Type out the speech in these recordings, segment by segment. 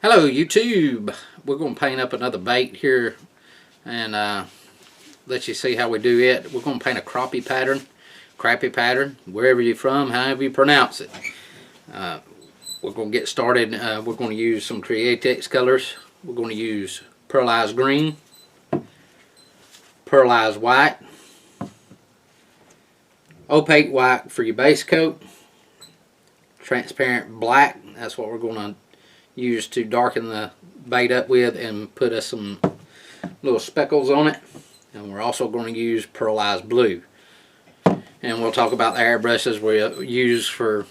Hello YouTube. We're going to paint up another bait here and let you see how we do it. We're going to paint a crappie pattern, wherever you're from, however you pronounce it. We're going to get started. We're going to use some Createx colors. We're going to use pearlized green, pearlized white, opaque white for your base coat, transparent black, that's what we're going to use to darken the bait up with and put us some little speckles on it. And we're also going to use pearlized blue. And we'll talk about the airbrushes we use for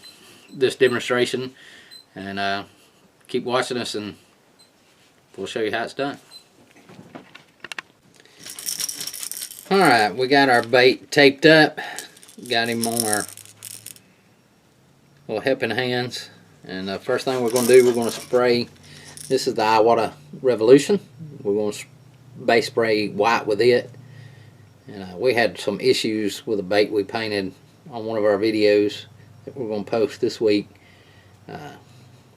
this demonstration. And keep watching us and we'll show you how it's done. Alright, we got our bait taped up. Got him on our little helping hands. And the first thing we're going to do, we're going to spray. This is the Iwata Revolution. We're going to base spray white with it. And we had some issues with a bait we painted on one of our videos that we're going to post this week.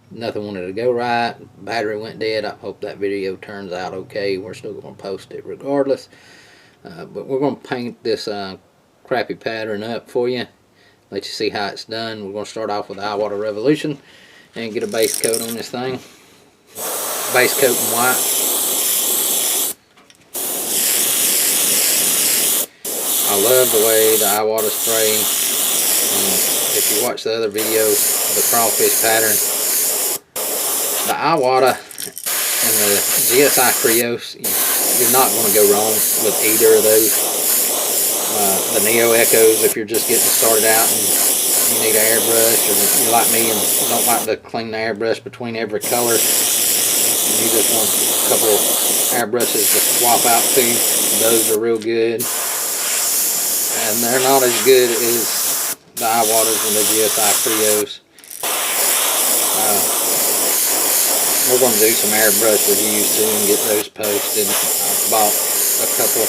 Nothing wanted to go right. Battery went dead. I hope that video turns out okay. We're still going to post it regardless. But we're going to paint this crappie pattern up for you. Let you see how it's done. We're going to start off with the Iwata Revolution and get a base coat on this thing. Base coat in white. I love the way the Iwata spray. If you watch the other videos, the crawfish pattern, the Iwata and the GSI Krios, you're not going to go wrong with either of those. The Neo Echoes, if you're just getting started out and you need an airbrush, or you're like me and don't like to clean the airbrush between every color, and you just want a couple of airbrushes to swap out to, those are real good. And they're not as good as the Iwatas and the GSI Krios. We're going to do some airbrush reviews too and get those posted. I've bought a couple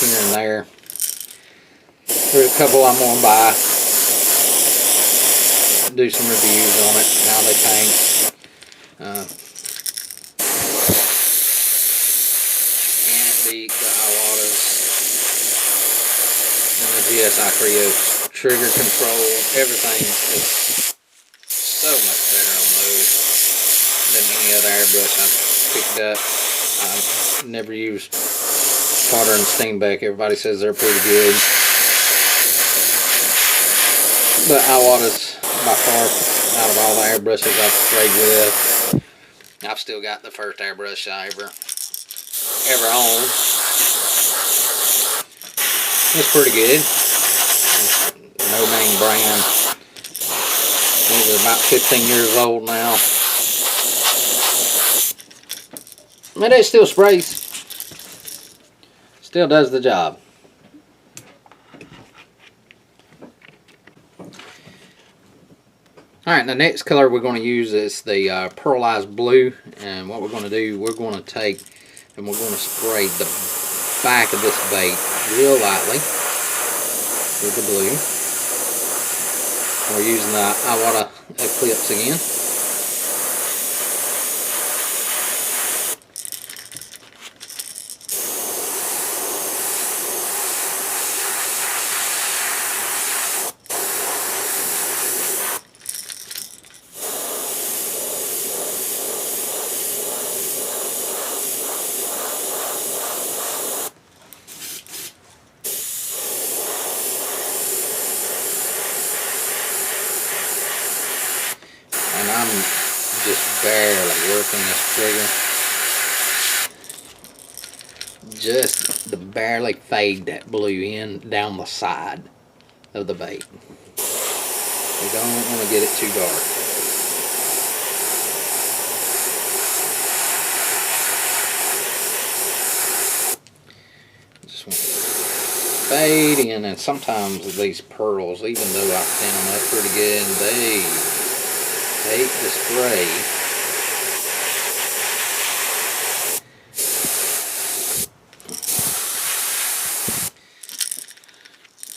here and there. There's a couple I'm going to buy. Do some reviews on it, how they paint. Can't beat the Iwatas and the GSI Krios. Trigger control, everything is so much better on those than any other airbrush I've picked up. I've never used Potter and Steenbeck. Everybody says they're pretty good. But Iwata's by far, out of all the airbrushes I've sprayed with, I've still got the first airbrush I ever owned. It's pretty good. No name brand. It's about 15 years old now. But it still sprays. Still does the job. Alright, the next color we're going to use is the pearlized blue. And what we're going to do, we're going to take and we're going to spray the back of this bait real lightly with the blue. We're using the Iwata Eclipse again. And I'm just barely working this trigger. Just to barely fade that blue in down the side of the bait. We don't want to get it too dark. Just want to fade in, and sometimes these pearls, even though I thin them up pretty good, they hate the spray.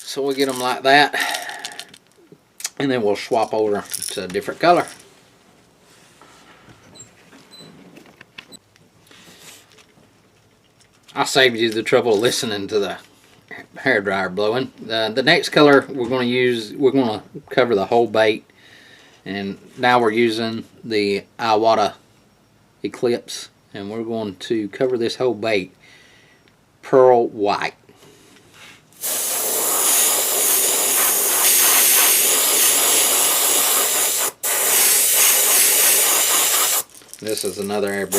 So we get them like that, and then we'll swap over to a different color. I saved you the trouble of listening to the hairdryer blowing. The next color we're going to use, we're going to cover the whole bait. And now we're using the Iwata Eclipse, and we're going to cover this whole bait pearl white. This is another airbrush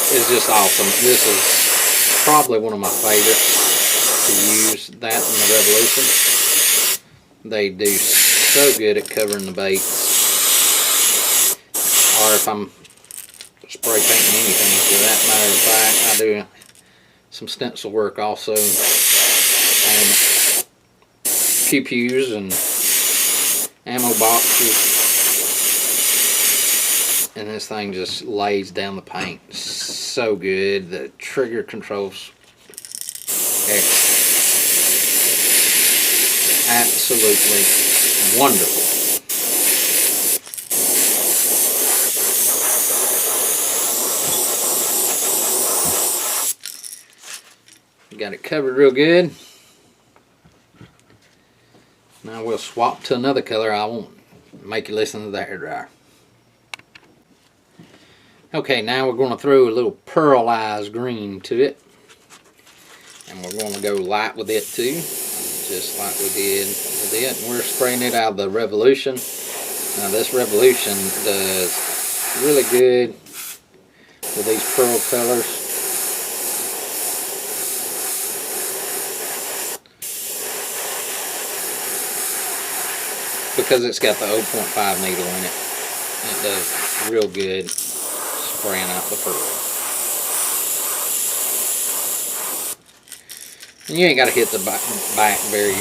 that is just awesome. This is probably one of my favorites to use, that and the Revolution. They do so good at covering the baits. Or if I'm spray painting anything, for that matter of fact, I do some stencil work also on pew-pews and ammo boxes. And this thing just lays down the paint so good. The trigger controls excellent. Absolutely wonderful. Got it covered real good. Now we'll swap to another color. I won't make you listen to the hairdryer. Okay, now we're going to throw a little pearlized green to it. And we're going to go light with it too, just like we did with it. And we're spraying it out of the Revolution. Now this Revolution does really good with these pearl colors. Because it's got the 0.5 needle in it. It does real good spraying out the pearl. And you ain't got to hit the back very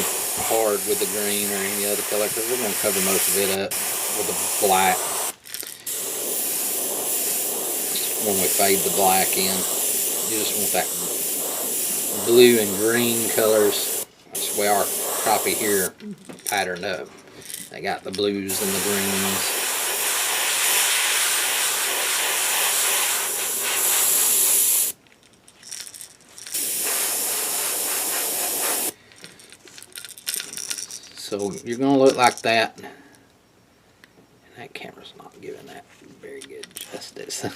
hard with the green or any other color, because we're going to cover most of it up with the black when we fade the black in. You just want that blue and green colors. That's the way our crappie here patterned up. They got the blues and the greens. So you're going to look like that. And that camera's not giving that very good justice.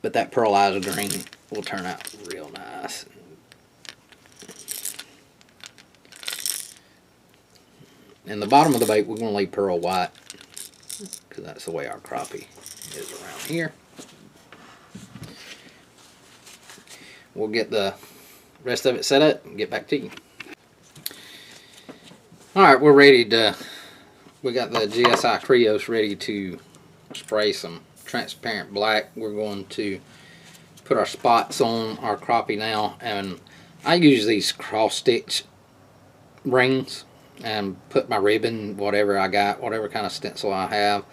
But that pearlized green will turn out real nice. And the bottom of the bait we're going to leave pearl white, because that's the way our crappie is around here. We'll get the rest of it set up and get back to you. Alright, we're ready to, we got the GSI Krios ready to spray some transparent black. We're going to put our spots on our crappie now, and I use these cross stitch rings and put my ribbon, whatever I got, whatever kind of stencil I have,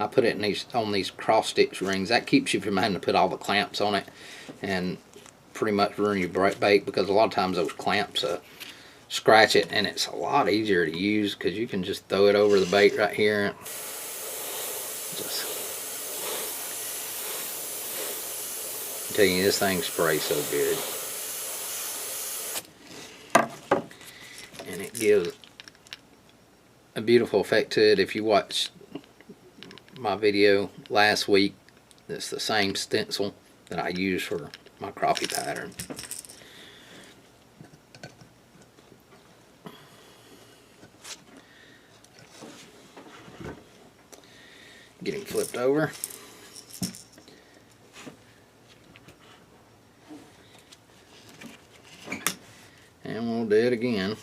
I put it in on these cross stitch rings. That keeps you from having to put all the clamps on it and pretty much ruin your bait, because a lot of times those clamps scratch it, and it's a lot easier to use because you can just throw it over the bait right here. Just I tell you, this thing sprays so good, and it gives a beautiful effect to it. If you watch my video last week, it's the same stencil that I use for my crappie pattern. Get him flipped over. And we'll do it again.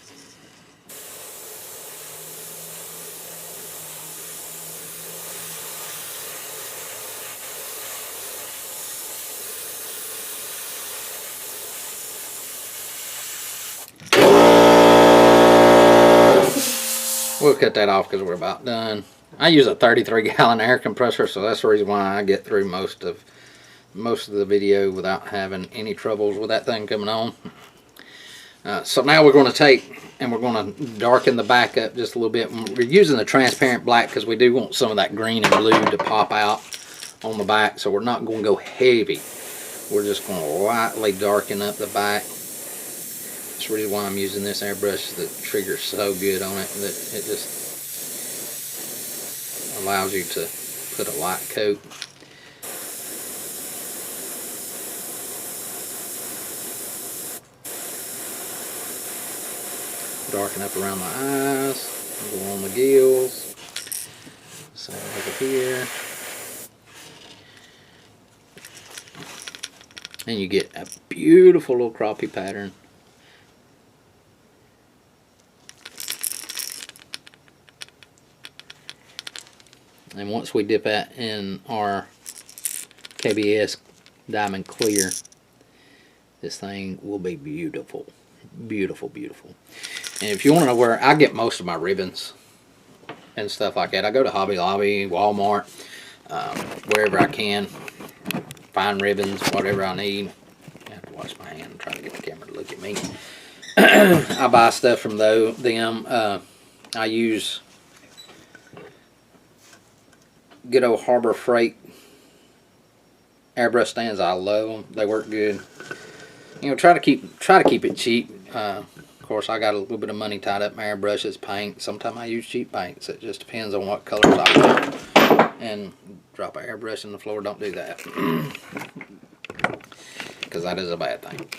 We'll cut that off because we're about done. I use a 33-gallon air compressor, so that's the reason why I get through most of the video without having any troubles with that thing coming on. So now we're going to take and we're going to darken the back up just a little bit. We're using the transparent black because we do want some of that green and blue to pop out on the back, so we're not going to go heavy. we're just going to lightly darken up the back. That's really why I'm using this airbrush. The trigger's so good on it that it just allows you to put a light coat. Darken up around my eyes, go on the gills, same over here, and you get a beautiful little crappie pattern. And once we dip that in our KBS Diamond Clear, this thing will be beautiful. Beautiful, beautiful. And if you want to know where I get most of my ribbons and stuff like that, I go to Hobby Lobby, Walmart, wherever I can, find ribbons, whatever I need. I have to wash my hand and try to get the camera to look at me. I buy stuff from them. I use good old Harbor Freight airbrush stands. I love them. They work good. You know, try to keep it cheap. Of course, I got a little bit of money tied up in my airbrushes, paint. Sometimes I use cheap paints. It just depends on what colors I want. And drop an airbrush in the floor. Don't do that, because that is a bad thing.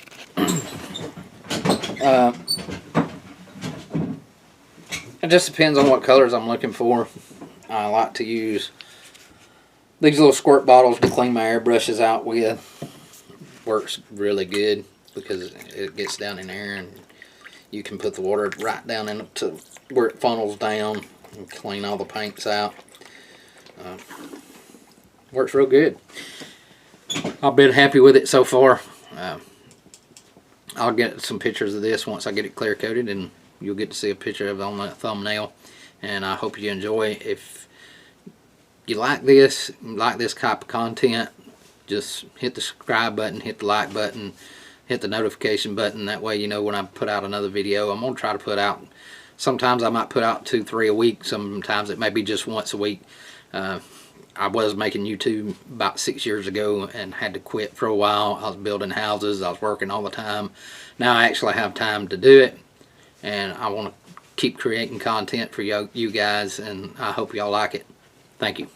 It just depends on what colors I'm looking for. I like to use these little squirt bottles to clean my airbrushes out with. Works really good because it gets down in there and you can put the water right down into where it funnels down and clean all the paints out. Works real good. I've been happy with it so far. I'll get some pictures of this once I get it clear coated, and you'll get to see a picture of it on that thumbnail. And I hope you enjoy. If you like this type of content, just hit the subscribe button, hit the like button, hit the notification button. That way you know when I put out another video. I'm going to try to put out, sometimes I might put out 2-3 a week. Sometimes it may be just once a week. I was making YouTube about 6 years ago and had to quit for a while. I was building houses. I was working all the time. Now I actually have time to do it, and I want to keep creating content for you guys, and I hope y'all like it. Thank you.